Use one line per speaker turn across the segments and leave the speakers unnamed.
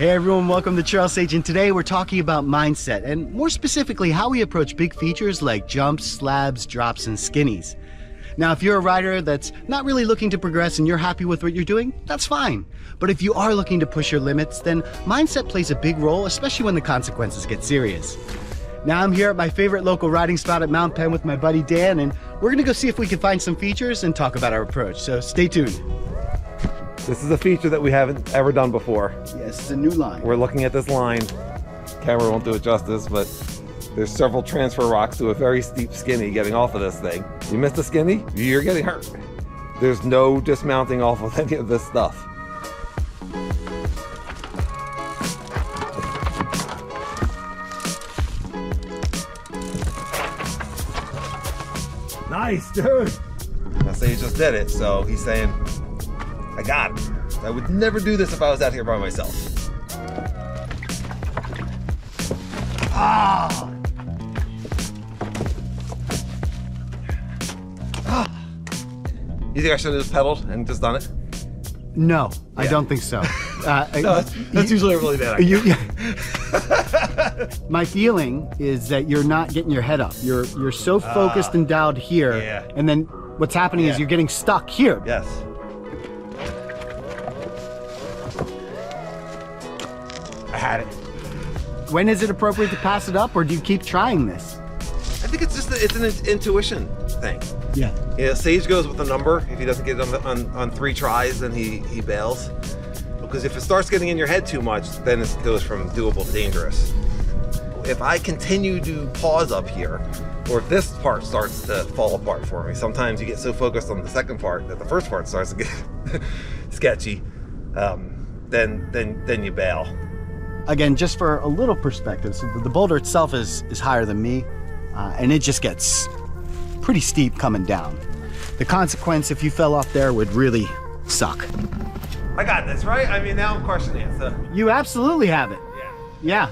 Hey everyone, welcome to Trail Sage, and today we're talking about mindset, and more specifically how we approach big features like jumps, slabs, drops, and skinnies. Now, if you're a rider that's not really looking to progress and you're happy with what you're doing, that's fine. But if you are looking to push your limits, then mindset plays a big role, especially when the consequences get serious. Now I'm here at my favorite local riding spot at Mt Penn with my buddy Dan, and we're gonna go see if we can find some features and talk about our approach, so stay tuned.
This is a feature that we haven't ever done before.
Yes, it's a new line.
We're looking at this line. Camera won't do it justice, but there's several transfer rocks to a very steep skinny getting off of this thing. You missed a skinny, you're getting hurt. There's no dismounting off of any of this stuff. Nice, dude. Now say he just did it, so he's saying, I got it. I would never do this if I was out here by myself. Ah! You think I should have just pedaled and just done it?
No, yeah. I don't think so. No,
that's usually a really bad idea.
My feeling is that you're not getting your head up. You're so focused and dialed here, and then what's happening is you're getting stuck here.
Yes. I had it.
When is it appropriate to pass it up, or do you keep trying this?
I think it's an intuition thing. Yeah. Yeah. Sage goes with a number. If he doesn't get it on 3 tries, then he bails. Because if it starts getting in your head too much, then it goes from doable to dangerous. If I continue to pause up here, or if this part starts to fall apart for me, sometimes you get so focused on the second part that the first part starts to get sketchy. Then you bail.
Again, just for a little perspective, so the boulder itself is higher than me, and it just gets pretty steep coming down. The consequence, if you fell off there, would really suck.
I got this, right? I mean, now I'm questioning it. So.
You absolutely have it. Yeah.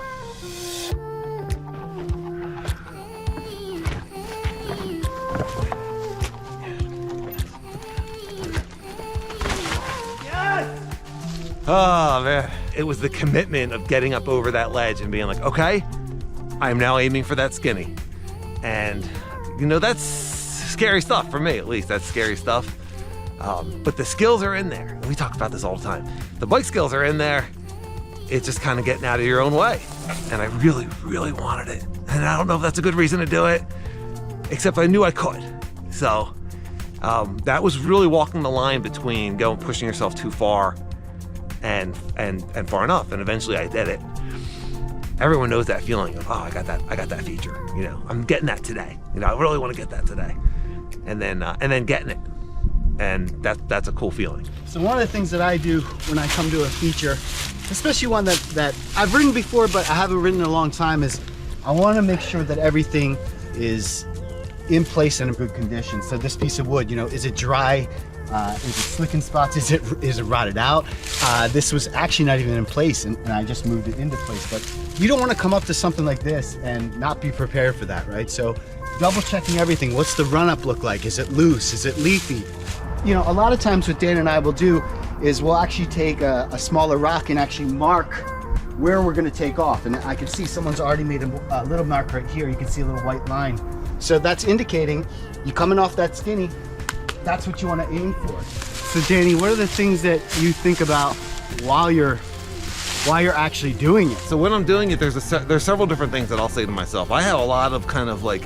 Yes! Oh, man. It was the commitment of getting up over that ledge and being like, okay, I am now aiming for that skinny. And, you know, that's scary stuff for me, at least. That's scary stuff. But the skills are in there. We talk about this all the time. The bike skills are in there. It's just kind of getting out of your own way. And I really, really wanted it. And I don't know if that's a good reason to do it, except I knew I could. So that was really walking the line between pushing yourself too far and far enough. And eventually I did it. Everyone knows that feeling of, oh, I got that feature. You know, I'm getting that today. You know, I really want to get that today. And then getting it. And that's a cool feeling.
So one of the things that I do when I come to a feature, especially one that I've ridden before but I haven't ridden in a long time, is I want to make sure that everything is in place and in good condition. So this piece of wood, you know, is it dry? Is it slick in spots? Is it rotted out? This was actually not even in place, and I just moved it into place. But you don't want to come up to something like this and not be prepared for that, right? So double checking everything. What's the run-up look like? Is it loose? Is it leafy? You know, a lot of times what Dan and I will do is we'll actually take a smaller rock and actually mark where we're going to take off. And I can see someone's already made a little mark right here. You can see a little white line. So that's indicating you coming off that skinny, that's what you want to aim for. So Danny, what are the things that you think about while you're actually doing it?
So when I'm doing it, there's several different things that I'll say to myself. I have a lot of kind of like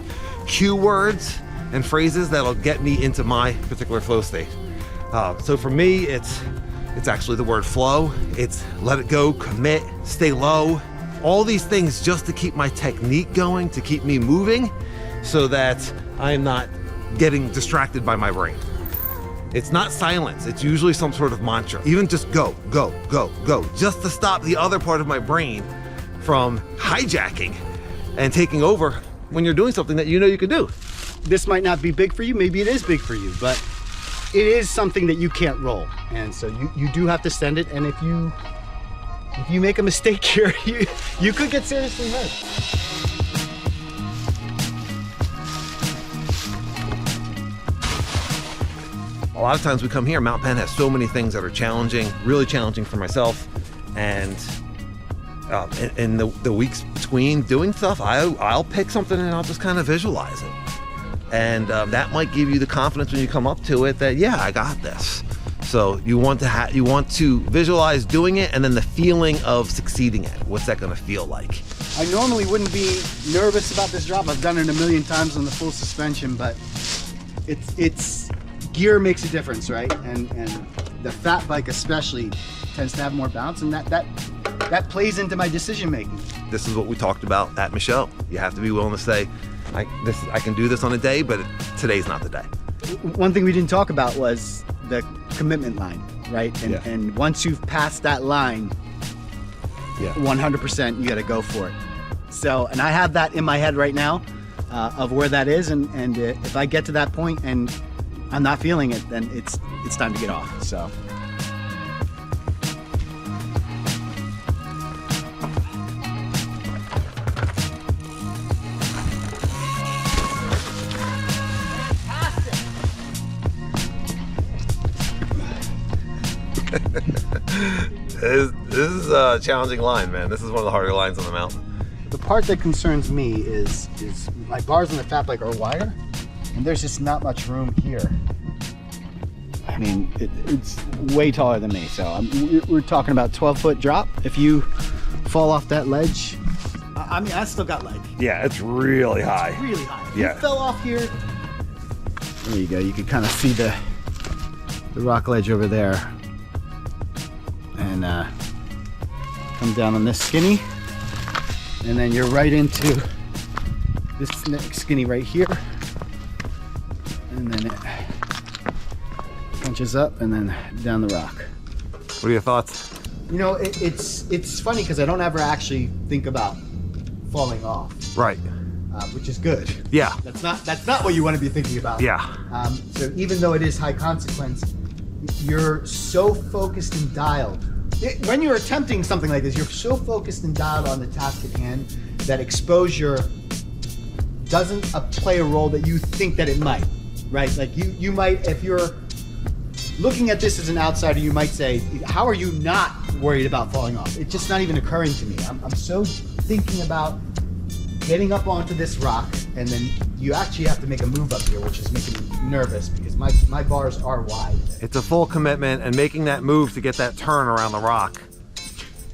cue words and phrases that'll get me into my particular flow state. So for me, it's actually the word flow. It's let it go, commit, stay low. All these things just to keep my technique going, to keep me moving, so that I'm not getting distracted by my brain. It's not silence, it's usually some sort of mantra. Even just go, go, go, go, just to stop the other part of my brain from hijacking and taking over when you're doing something that you know you can do.
This might not be big for you, maybe it is big for you, but it is something that you can't roll. And so you do have to send it, and if you make a mistake here, you could get seriously hurt.
A lot of times we come here, Mt Penn has so many things that are challenging, really challenging for myself, and in the weeks between doing stuff, I'll pick something and I'll just kind of visualize it. And that might give you the confidence when you come up to it that, yeah, I got this. So you want to visualize doing it, and then the feeling of succeeding at it. What's that going to feel like?
I normally wouldn't be nervous about this drop. I've done it a million times on the full suspension, but it's gear makes a difference, right? And the fat bike especially tends to have more bounce, and that plays into my decision making.
This is what we talked about at Michelle. You have to be willing to say, I can do this on a day, but today's not the day.
One thing we didn't talk about was the commitment line, right? And once you've passed that line, 100% you got to go for it. So, and I have that in my head right now of where that is, and if I get to that point and I'm not feeling it, then it's time to get off. So.
This is a challenging line, man. This is one of the harder lines on the mountain.
The part that concerns me is my bars on the fat bike are wider, and there's just not much room here. I mean, it's way taller than me, so we're talking about 12-foot drop. If you fall off that ledge, I mean, I still got leg.
Yeah, it's really high.
It's really high. If
Yeah.
you fell off here, there you go. You can kind of see the rock ledge over there. And come down on this skinny, and then you're right into this next skinny right here, and then it punches up and then down the rock.
What are your thoughts?
You know, it's funny because I don't ever actually think about falling off,
Right.
which is good.
Yeah.
That's not what you want to be thinking about.
Yeah.
So even though it is high consequence, you're so focused and dialed. When you're attempting something like this, you're so focused and dialed on the task at hand that exposure doesn't play a role that you think that it might, right? Like you might, if you're looking at this as an outsider, you might say, how are you not worried about falling off? It's just not even occurring to me. I'm so thinking about getting up onto this rock, and then you actually have to make a move up here, which is making me nervous because my bars are wide.
It's a full commitment, and making that move to get that turn around the rock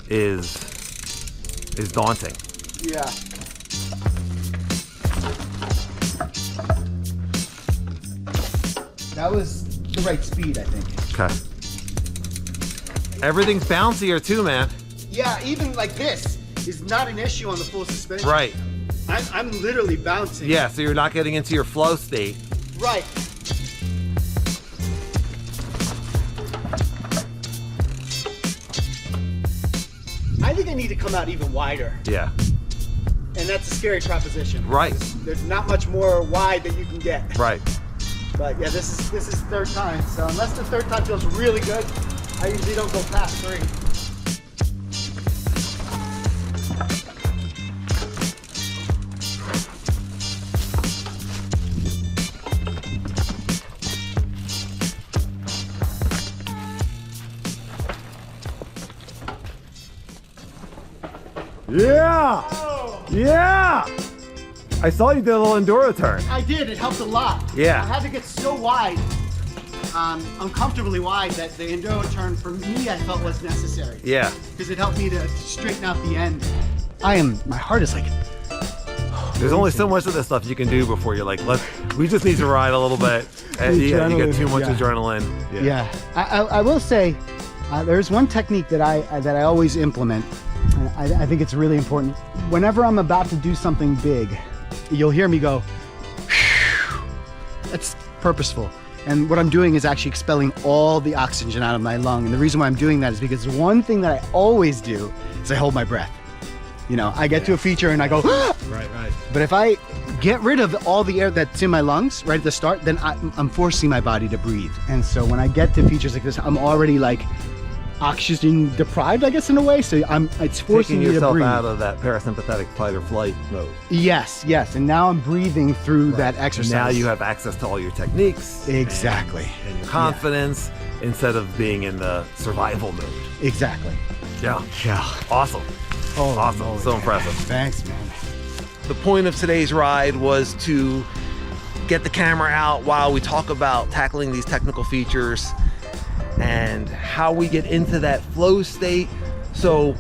is daunting.
Yeah. That was the right speed, I think.
Okay. Everything's bouncier too, man.
Yeah, even like this is not an issue on the full suspension.
Right.
I'm literally bouncing.
Yeah, so you're not getting into your flow state.
Right. I think I need to come out even wider,
Yeah.
and that's a scary proposition.
Right.
There's not much more wide that you can get.
Right.
But yeah, this is third time, so unless the third time feels really good, I usually don't go past 3.
Yeah! Yeah! I saw you did a little enduro turn.
I did, it helped a lot.
Yeah.
I had to get so wide, uncomfortably wide, that the enduro turn for me I felt was necessary.
Yeah.
Because it helped me to straighten out the end. My heart is like,
There's only so much of this stuff you can do before you're like, we just need to ride a little bit. And you get too much adrenaline.
yeah. I will say, there's one technique that I always implement. I think it's really important. Whenever I'm about to do something big, you'll hear me go, that's purposeful. And what I'm doing is actually expelling all the oxygen out of my lung. And the reason why I'm doing that is because one thing that I always do is I hold my breath. You know, I get to a feature and I go,
Right.
but if I get rid of all the air that's in my lungs right at the start, then I'm forcing my body to breathe. And so when I get to features like this, I'm already like oxygen deprived, I guess, in a way. So it's forcing
Taking
me to
yourself
breathe.
out of that parasympathetic fight or flight mode.
Yes. And now I'm breathing through that exercise.
Now you have access to all your techniques.
Exactly.
And your confidence instead of being in the survival mode.
Exactly.
Yeah.
Yeah.
Awesome.
Oh,
Awesome,
moly.
so impressive.
Thanks, man.
The point of today's ride was to get the camera out while we talk about tackling these technical features and how we get into that flow state. So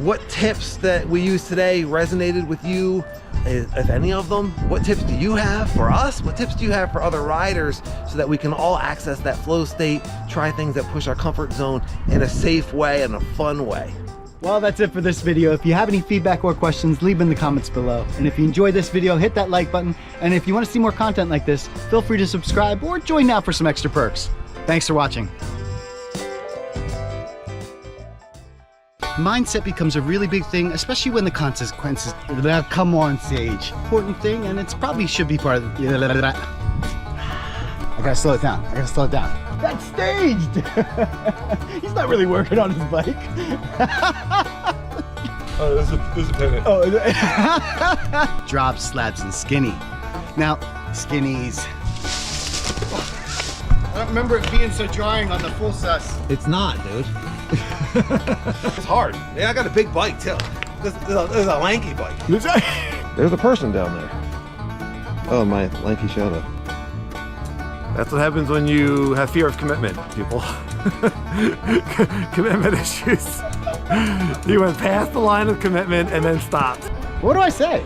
what tips that we used today resonated with you, if any of them? What tips do you have for us? What tips do you have for other riders so that we can all access that flow state, try things that push our comfort zone in a safe way and a fun way?
Well, that's it for this video. If you have any feedback or questions, leave them in the comments below. And if you enjoyed this video, hit that like button. And if you want to see more content like this, feel free to subscribe or join now for some extra perks. Thanks for watching. Mindset becomes a really big thing, especially when the consequences come on stage. Important thing, and it's probably should be part of the... I gotta slow it down. That's staged! He's not really working on his bike.
Oh, there's a pivot.
Oh, drop, slabs, and skinny. Now, skinnies. I don't remember it being so drying on the full sus.
It's not, dude. It's hard. Yeah, I got a big bike too. This is a lanky bike. There's a person down there. Oh, my lanky shadow. That's what happens when you have fear of commitment, people. Commitment issues. You went past the line of commitment and then stopped.
What do I say?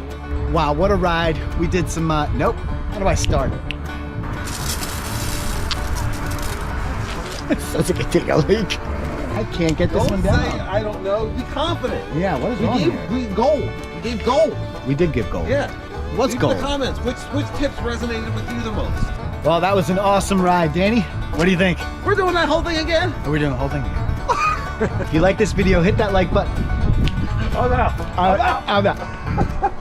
Wow, what a ride. We did some, nope. How do I start it? It sounds like I take a leak. I can't get this one down.
I don't know. Be confident.
Yeah, what is wrong here?
We gold. We gave gold.
We did give gold.
Yeah.
What's
Leave in
gold?
the comments. Which tips resonated with you the most?
Well, that was an awesome ride. Danny, what do you think?
We're doing that whole thing again?
Are we doing the whole thing again? If you like this video, hit that like button.
Oh no.
I'm out.